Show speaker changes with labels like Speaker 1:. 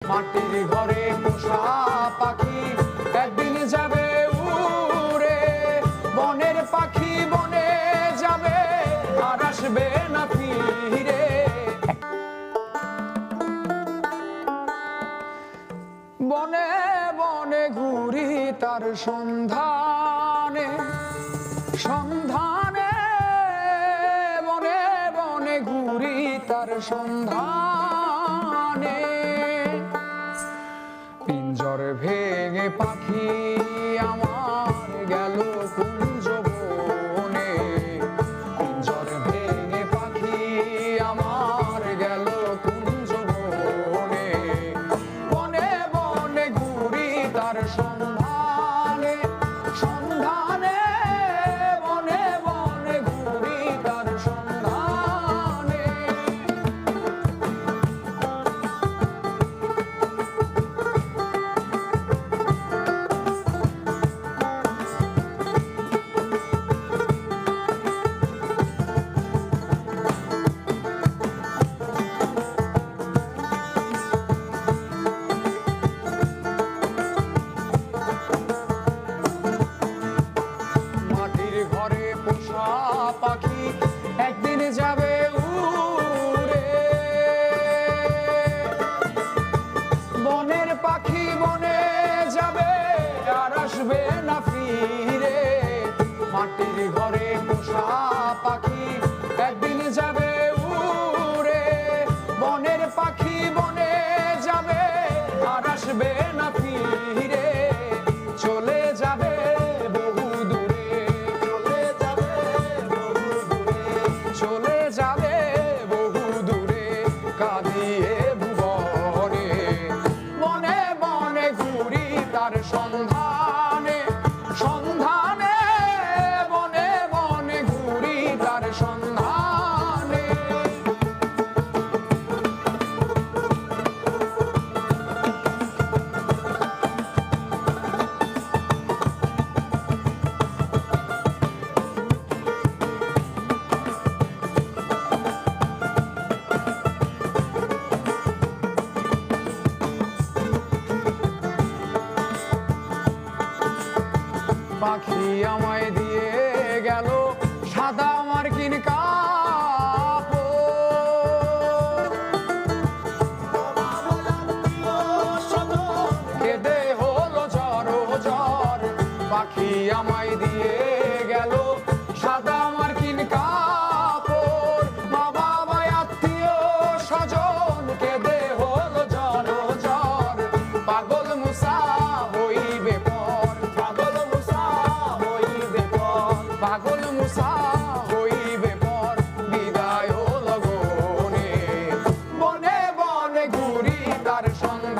Speaker 1: মাটির ঘরে পোষা পাখি একদিন যাবে উড়ে, বনের পাখি বনে যাবে আর আসবে না ফিরে। বনে বনে ঘুরি তার সন্ধানে, সন্ধানে বনে বনে ঘুরি তার সন্ধানে। পিঞ্জর ভেঙে পাখি আমার গেল কুঞ্জ বনে, পিঞ্জর ভেঙে পাখি আমার গেল কুঞ্জ বনে। বনে বনে ঘুরি তার সন্ধানে, সন্ধানে বনে বনে ঘুরি তার সন্ধানে। মাটির ঘরে পোষা পাখি একদিন যাবে উড়ে, বনের পাখি বনে যাবে আর আসবে না ফিরে। মাটির ঘরে পোষা পাখি একদিন যাবে উড়ে, বনের পাখি বনে যাবে আর আসবে না ফিরে। চলে যাবে বহু দূরে, চলে যাবে বহু দূরে, চলে যাবে বহু দূরে কাঁদিয়ে ভুবনে। বনে বনে ঘুরি তার সন্ধানে, সন্ধানে বনে বনে ঘুরি তার সন্ধানে। পাখি আমায় দিয়ে গেল সাদা মার্কিন কাপড়, কেঁদে হলো ঝড় ঝড়। পাখি আমায় দিয়ে গেল সাদা মার্কিন কাপড়, মা বাবা আত্মীয় স্বজন কেঁদে হলো ঝড় ঝড়। পাগল মুসা হইবে পর, পাগল মুসা হইবে পর, পাগল মুসা হইবে পর বিদায় লগনে। বনে বনে ঘুরি তার সন্ধানে।